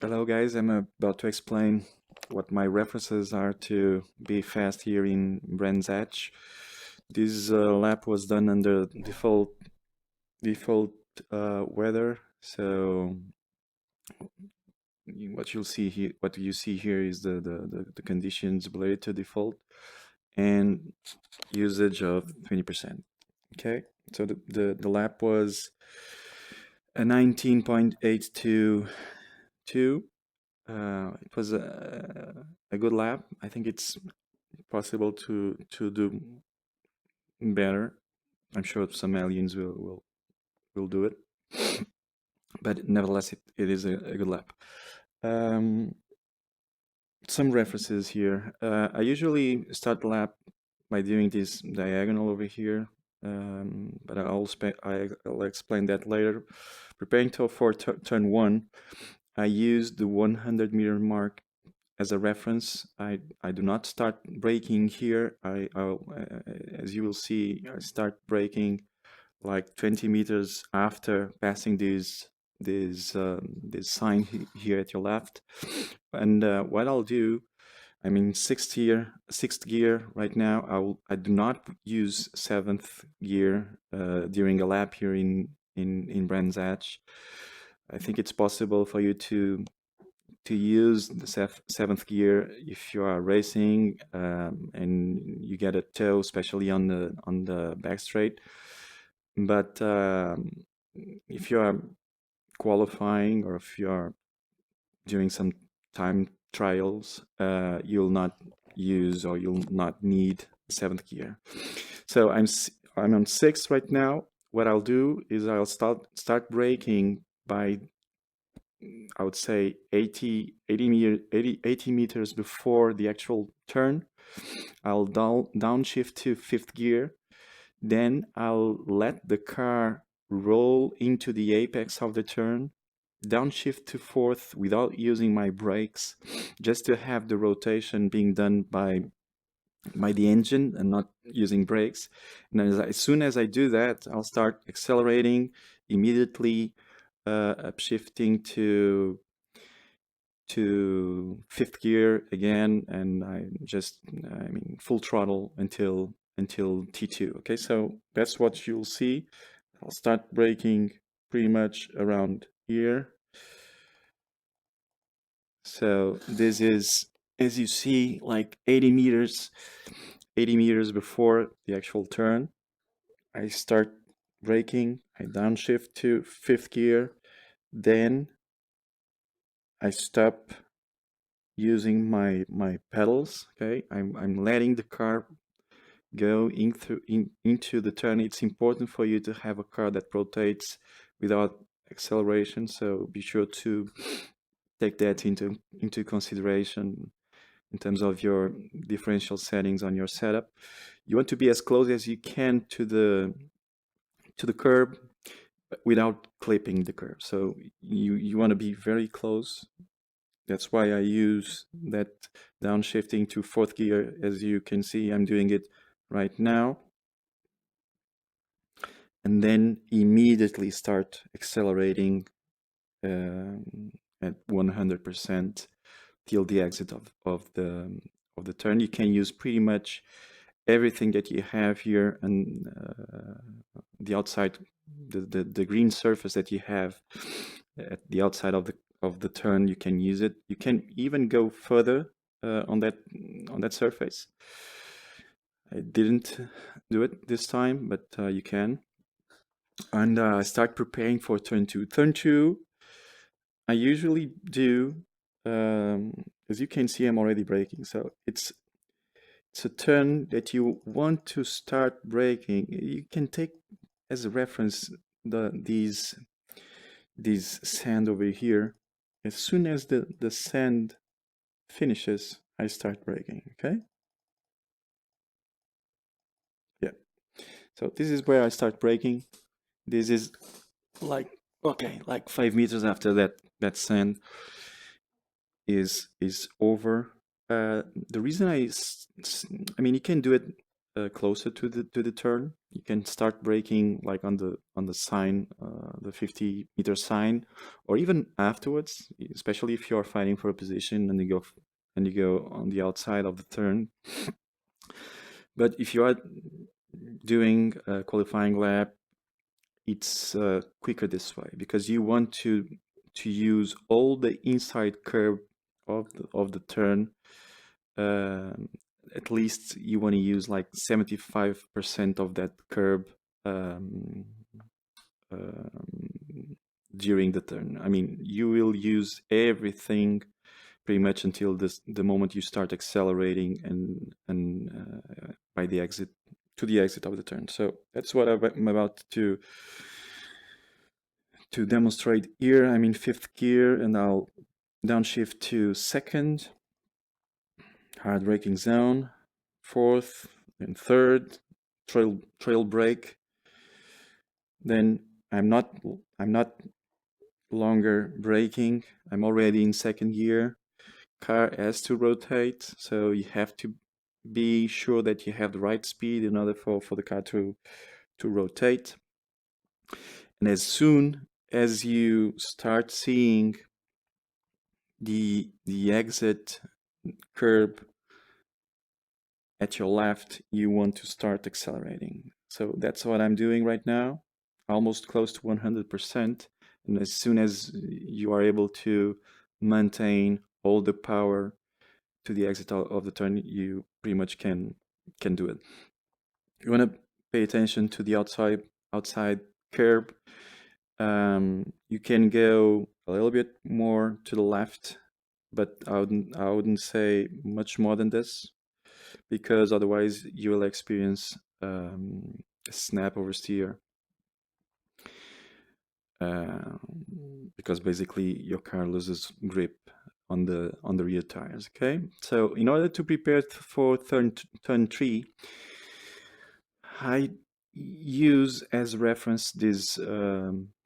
Hello guys, I'm about to explain what my references are to be fast here in Brands Hatch. This lap was done under default weather, so what you see here is the conditions related to default and usage of 20%. Okay, so the lap was a 19.822. It was a good lap. I think it's possible to do better. I'm sure some aliens will do it, but nevertheless, it is a good lap. Um, some references here. I usually start the lap by doing this diagonal over here, but I'll explain that later. Preparing for turn one, I use the 100-meter mark as a reference. I do not start braking here. As you will see, I start braking like 20 meters after passing this sign here at your left. And what I'll do, I'm in sixth gear right now. I do not use seventh gear during a lap here in Brands Hatch. I think it's possible for you to use the seventh gear if you are racing and you get a tow, especially on the back straight. But if you are qualifying or if you are doing some time trials, you'll not use or you'll not need seventh gear. So I'm on sixth right now. What I'll do is I'll start braking by, I would say 80 meters before the actual turn. I'll downshift to fifth gear. Then I'll let the car roll into the apex of the turn, downshift to fourth without using my brakes, just to have the rotation being done by the engine and not using brakes. And as soon as I do that, I'll start accelerating immediately, upshifting to fifth gear again, and I mean full throttle until T2. Okay, so that's what you'll see. I'll start braking pretty much around here. So this is, as you see, like 80 meters before the actual turn. I start braking, I downshift to fifth gear, then I stop using my pedals. Okay, I'm letting the car go into the turn. It's important for you to have a car that rotates without acceleration, so be sure to take that into consideration in terms of your differential settings on your setup. You want to be as close as you can to the curb without clipping the curb. So you want to be very close. That's why I use that downshifting to fourth gear. As you can see, I'm doing it right now. And then immediately start accelerating at 100% till the exit of the turn. You can use pretty much everything that you have here, and the outside, the green surface that you have at the outside of the turn, you can use it. You can even go further on that surface. I didn't do it this time, but you can. And start preparing for turn two. Turn two, I usually do, as you can see, I'm already braking. So it's a turn that you want to start braking. You can take as a reference these sand over here. As soon as the sand finishes, I start braking. Okay. Yeah. So this is where I start braking. This is like, okay, like 5 meters after that sand is over. The reason I mean, you can do it closer to the turn, you can start braking like on the sign, the 50-meter sign, or even afterwards, especially if you're fighting for a position and you go on the outside of the turn. But if you are doing a qualifying lap, it's quicker this way because you want to use all the inside curve of the turn. At least you want to use like 75% of that curb um, during the turn. I mean, you will use everything pretty much until the moment you start accelerating and by the exit to the exit of the turn. So that's what I'm about to demonstrate here. I'm in 5th gear and I'll downshift to 2nd, hard braking zone, 4th and 3rd, trail brake. Then I'm not longer braking. I'm already in 2nd gear. Car has to rotate, so you have to be sure that you have the right speed in order for the car to rotate. And as soon as you start seeing the exit curb at your left, you want to start accelerating. So that's what I'm doing right now, almost close to 100%. And as soon as you are able to maintain all the power to the exit of the turn, you pretty much can do it. You want to pay attention to the outside curb. You can go a little bit more to the left, but I wouldn't say much more than this, because otherwise you will experience a snap oversteer. Because basically your car loses grip on the rear tires. Okay, so in order to prepare for turn 3, I use as reference this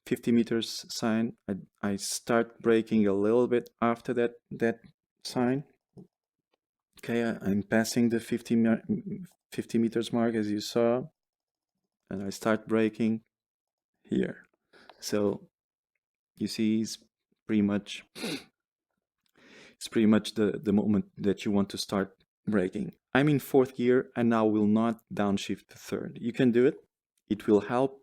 50 meters sign. I start braking a little bit after that sign. Okay, I'm passing the 50 meters mark, as you saw, and I start braking here. So you see, it's pretty much the moment that you want to start braking. I'm in 4th gear and now will not downshift to 3rd. You can do it. It will help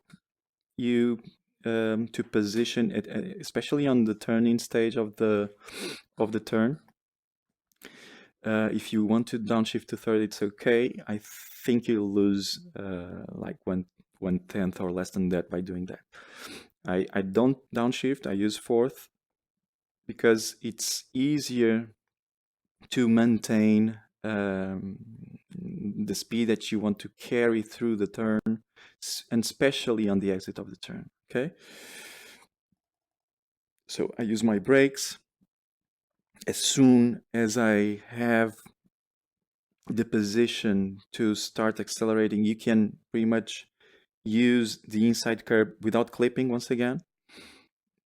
you to position it, especially on the turning stage of the turn. If you want to downshift to 3rd, it's okay. I think you'll lose like 1/10 or less than that by doing that. I don't downshift. I use 4th because it's easier to maintain the speed that you want to carry through the turn, and especially on the exit of the turn. Okay, so I use my brakes. As soon as I have the position to start accelerating, you can pretty much use the inside curb without clipping. Once again,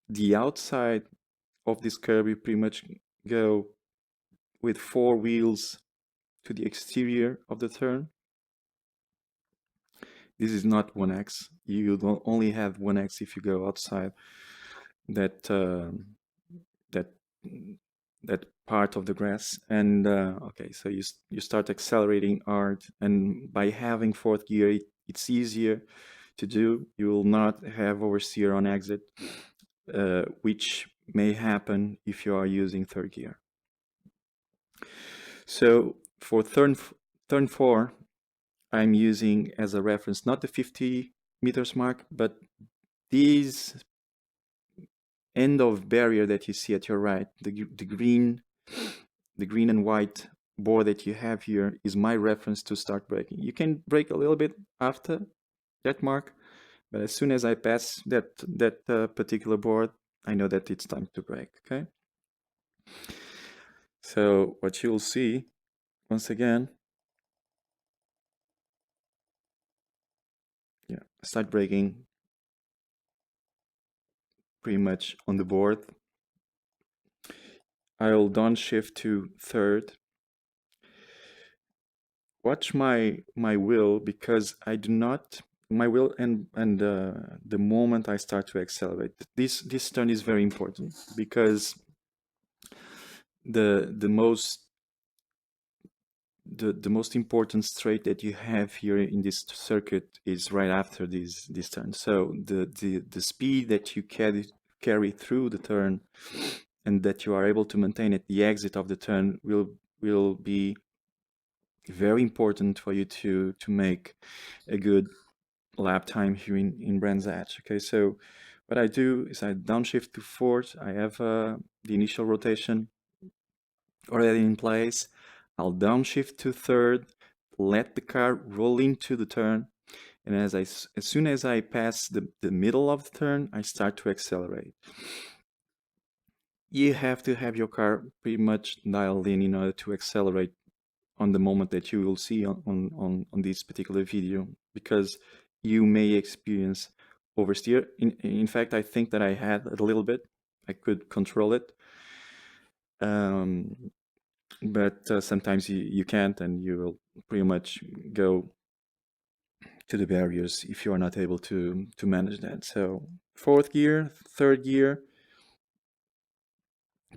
the outside of this curb, you pretty much go with 4 wheels to the exterior of the turn. This is not 1x. You don't only have 1x if you go outside that that part of the grass. And okay, so you start accelerating hard, and by having 4th gear, it's easier to do. You will not have oversteer on exit, which may happen if you are using 3rd gear. So for turn 4, I'm using as a reference not the 50 meters mark, but this end of barrier that you see at your right, the green and white board that you have here, is my reference to start braking. You can brake a little bit after that mark, but as soon as I pass that particular board, I know that it's time to brake. Okay. So what you'll see, once again, yeah, start braking pretty much on the board. I'll downshift to 3rd. watch my wheel, because I do not, my wheel, and the moment I start to accelerate. This turn is very important, because the most important straight that you have here in this circuit is right after this turn. So the speed that you carry through the turn, and that you are able to maintain at the exit of the turn, will be very important for you to make a good lap time here in Brands Hatch. Okay, so what I do is I downshift to fourth. I have the initial rotation already in place. I'll downshift to third, let the car roll into the turn, and as soon as I pass the middle of the turn, I start to accelerate. You have to have your car pretty much dialed in order to accelerate on the moment that you will see on this particular video, because you may experience oversteer. In fact, I think that I had a little bit. I could control it. But sometimes you can't, and you will pretty much go to the barriers if you are not able to manage that. So fourth gear, third gear,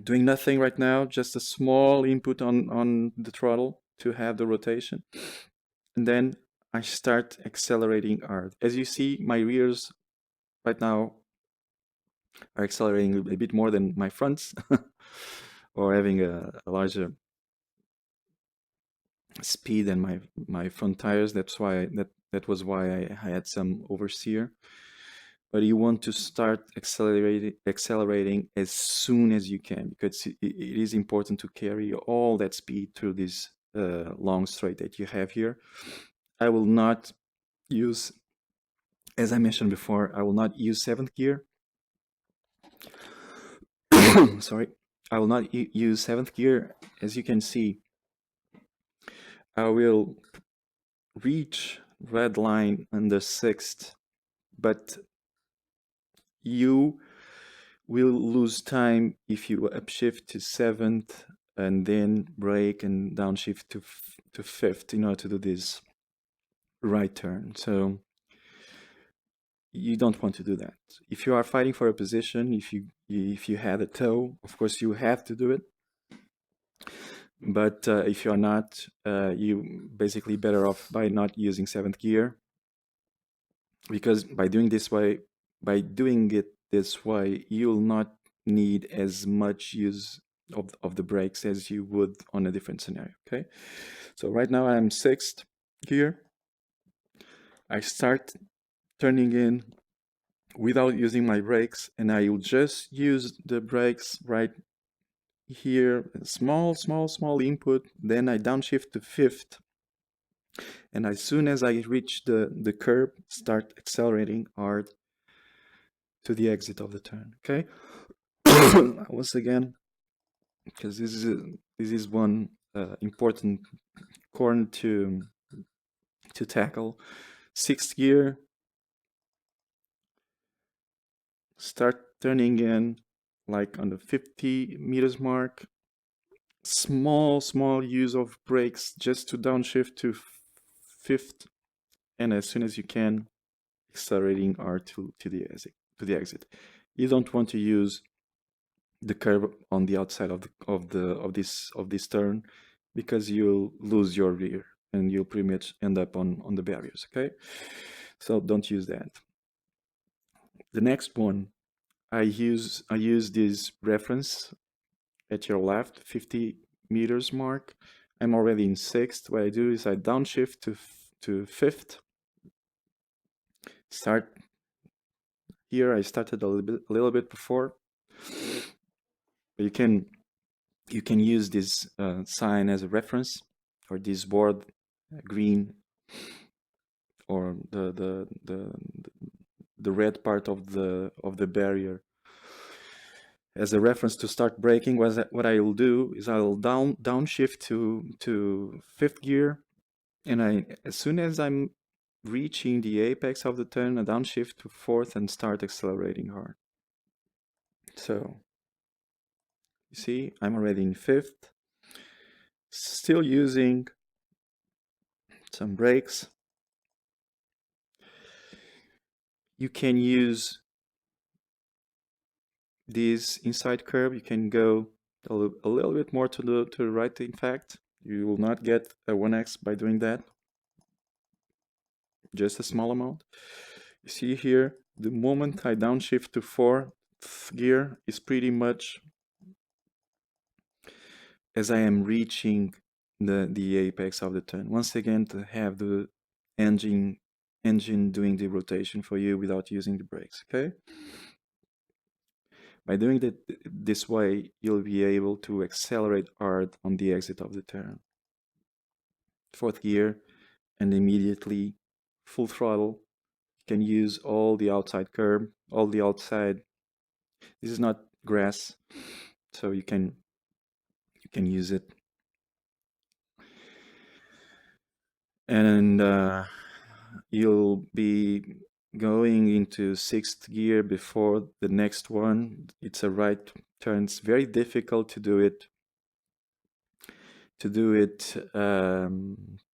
doing nothing right now, just a small input on the throttle to have the rotation. And then I start accelerating hard. As you see, my rears right now are accelerating a bit more than my fronts, or having a larger speed than my front tires. That's why that was why I had some oversteer. But you want to start accelerating as soon as you can, because it is important to carry all that speed through this long straight that you have here. I will not use, as I mentioned before, I will not use seventh gear. Sorry, I will not use seventh gear. As you can see, I will reach red line on the sixth, but you will lose time if you upshift to seventh and then brake and downshift to fifth in order to do this right turn. So you don't want to do that. If you are fighting for a position, if you had a toe, of course you have to do it. But if you are not, you basically better off by not using seventh gear, because by doing it this way, you'll not need as much use of the brakes as you would on a different scenario. Okay, so right now I'm sixth gear. I start turning in without using my brakes, and I will just use the brakes right here, small input. Then I downshift to fifth, and as soon as I reach the curb, start accelerating hard to the exit of the turn. Okay. Once again, because this is one important corner to tackle. Sixth gear, start turning in like on the 50 meters mark. Small use of brakes just to downshift to fifth, and as soon as you can, accelerating hard to the exit. You don't want to use the curve on the outside of this turn, because you'll lose your rear and you'll pretty much end up on the barriers. Okay, so don't use that. The next one, I use this reference at your left, 50 meters mark. I'm already in sixth. What I do is I downshift to fifth. Start here. I started a little bit before. You can use this sign as a reference, or this board, green, or the red part of the barrier, as a reference to start braking. What I will do is I will downshift to fifth gear, and as soon as I'm reaching the apex of the turn, I downshift to fourth and start accelerating hard. So you see, I'm already in fifth, still using some brakes. You can use this inside curve. You can go a little bit more to the right. In fact, you will not get a 1x by doing that, just a small amount. You see here, the moment I downshift to 4th gear is pretty much as I am reaching the apex of the turn. Once again, to have the engine doing the rotation for you without using the brakes, okay? By doing that this way, you'll be able to accelerate hard on the exit of the turn. 4th gear, and immediately full throttle. You can use all the outside curb, all the outside. This is not grass, so you can use it. And you'll be going into 6th gear before the next one. It's a right turn. It's very difficult to do it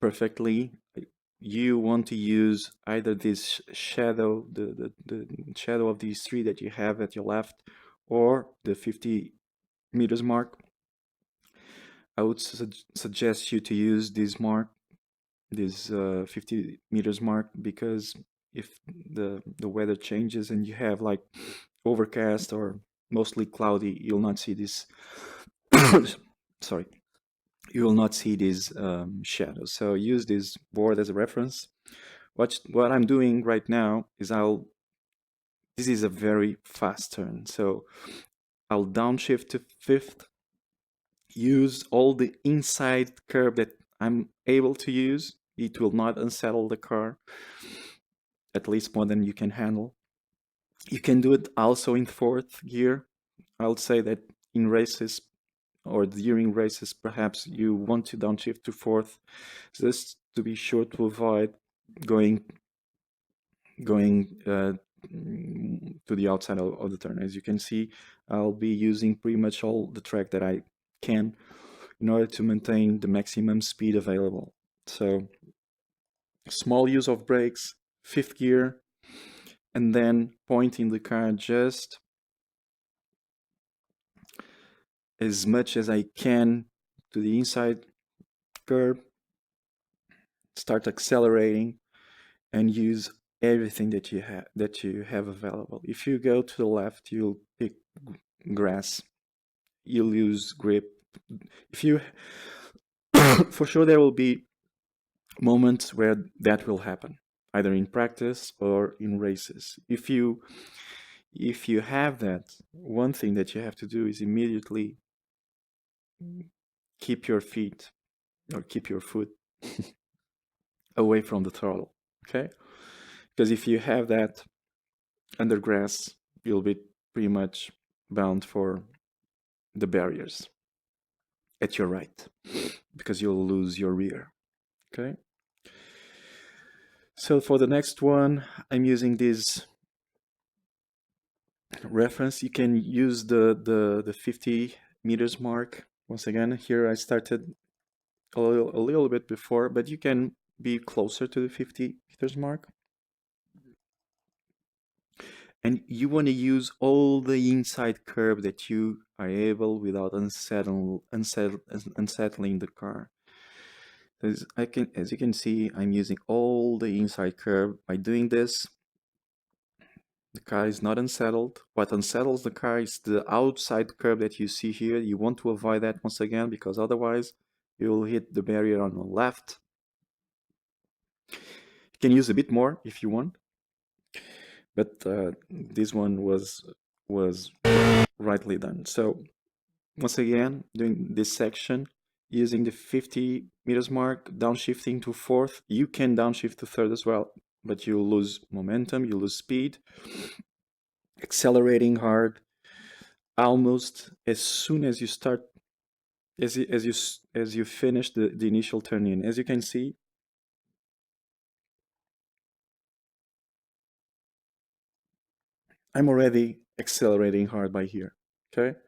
perfectly. You want to use either this shadow, the shadow of these three that you have at your left, or the 50 meters mark. I would suggest you to use this mark, this 50 meters mark, because if the weather changes and you have like overcast or mostly cloudy, you'll not see this. Sorry, you will not see these shadows. So use this board as a reference. What I'm doing right now is this is a very fast turn, so I'll downshift to 5th, use all the inside curve that I'm able to use. It will not unsettle the car, at least more than you can handle. You can do it also in 4th gear. I would say that in races or during races, perhaps you want to downshift to 4th, just to be sure to avoid going to the outside of the turn. As you can see, I'll be using pretty much all the track that I can in order to maintain the maximum speed available. So small use of brakes, 5th gear, and then pointing the car just as much as I can to the inside curb, start accelerating, and use everything that you have available. If you go to the left, you'll pick grass, you'll lose grip. If you for sure there will be moments where that will happen, either in practice or in races. If you have that, one thing that you have to do is immediately keep your feet or keep your foot away from the throttle, okay? Because if you have that under grass, you'll be pretty much bound for the barriers at your right, because you'll lose your rear, okay? So for the next one, I'm using this reference. You can use the 50 meters mark. Once again, here I started a little bit before, but you can be closer to the 50 meters mark. And you want to use all the inside curve that you are able without unsettling the car. As you can see, I'm using all the inside curve. By doing this, the car is not unsettled. What unsettles the car is the outside curve that you see here. You want to avoid that once again, because otherwise you will hit the barrier on the left. You can use a bit more if you want, but this one was rightly done. So once again, doing this section, using the 50 meters mark, downshifting to 4th. You can downshift to 3rd as well, but you lose momentum, you lose speed. Accelerating hard, almost as soon as you start, as you finish the initial turn in. As you can see, I'm already accelerating hard by here, okay?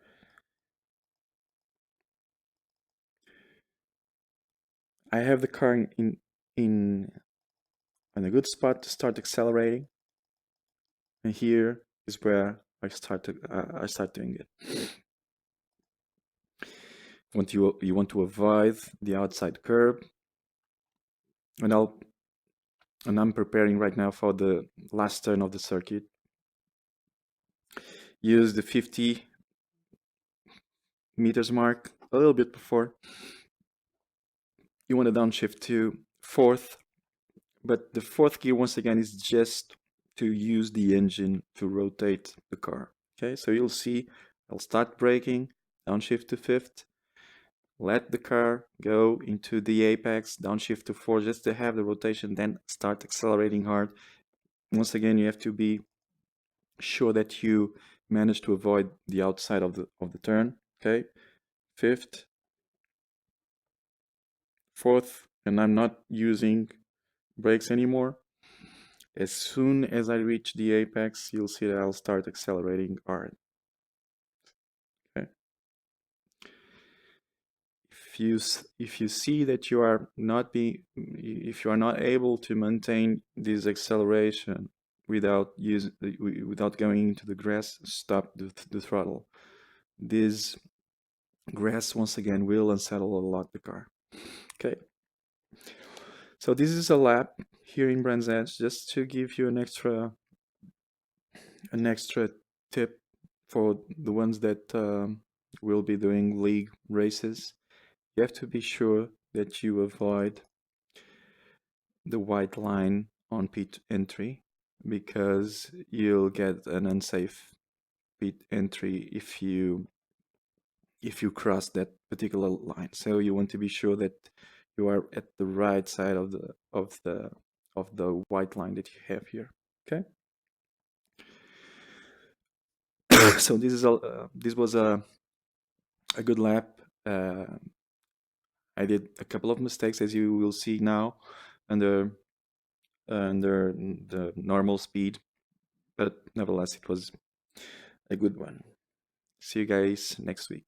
I have the car in in a good spot to start accelerating, and here is where I start doing it. You want to avoid the outside curb, and I'm preparing right now for the last turn of the circuit. Use the 50 meters mark a little bit before. You want to downshift to fourth, but the fourth gear once again is just to use the engine to rotate the car. Okay, so you'll see I'll start braking, downshift to fifth, let the car go into the apex, downshift to fourth just to have the rotation, then start accelerating hard. Once again, you have to be sure that you manage to avoid the outside of the turn. Okay, fifth, fourth, and I'm not using brakes anymore. As soon as I reach the apex, you'll see that I'll start accelerating hard. Okay. If you see that you are not able to maintain this acceleration without going into the grass, stop the throttle. This grass once again will unsettle a lot the car. Okay. So this is a lap here in Brands Hatch, just to give you an extra tip for the ones that will be doing league races. You have to be sure that you avoid the white line on pit entry, because you'll get an unsafe pit entry if you cross that particular line. So you want to be sure that you are at the right side of the white line that you have here. Okay. So this was a good lap. I did a couple of mistakes, as you will see now, under the normal speed, but nevertheless it was a good one. See you guys next week.